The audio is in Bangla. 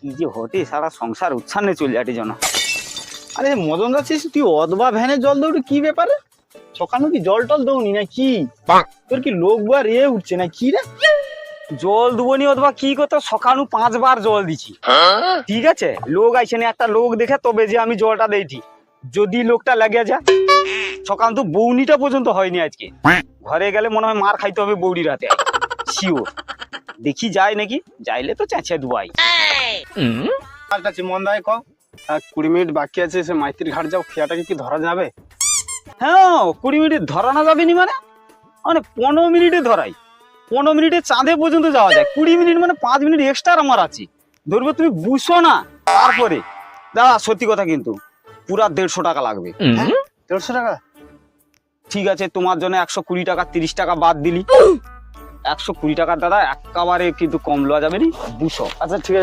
কি যে হতে সারা সংসার উচ্ছন্নে চলে যাচ্ছে যেন। আরে মদন যাচ্ছিস তুই অদবা ভ্যানে জল দৌড়ি কি ব্যাপারে? সকালে কি জল টল দৌনি না কি? তোর কি লোক বা রে উঠছে না কি রে? জল দুবনি অথবা কি করতে সকালু 5 বার জল দিছি, ঠিক আছে? লোক আইছে না, একটা লোক দেখে তবে যে আমি জলটা দেইছি। যদি লোকটা লাগে যায়, সকাল তো বৌনিটা পর্যন্ত হয়নি আজকে। ঘরে গেলে মনে হয় মার খাইতে হবে বৌড়ি রাতে, শিওর। দেখি যায় নাকি, যাইলে তো চেঁচে দুয়াই। কালটাছি মন দায় কও 20 মিনিট বাকি আছে, সে মাইতির ঘাট যাও, খেয়াটাকে কি ধরা যাবে? হ্যাঁ 20 মিনিট ধরানো যাবে নি মানে? মানে 15 মিনিটে ধরাই, 15 মিনিটে চাঁদে পর্যন্ত যাওয়া যায়। 20 মিনিট মানে 5 মিনিট এক্সট্রা আমার আছে। ধরবো তুমি বুঝছো না। তারপরে দাদা সত্যি কথা কিন্তু পুরা 150 টাকা লাগবে। 150 টাকা? ঠিক আছে, তোমার জন্য 120 টাকা 30 টাকা বাদ দিলি। 120 টাকার দাদা একেবারে কিন্তু কম লওয়া যাবে নি, 200। আচ্ছা ঠিক আছে।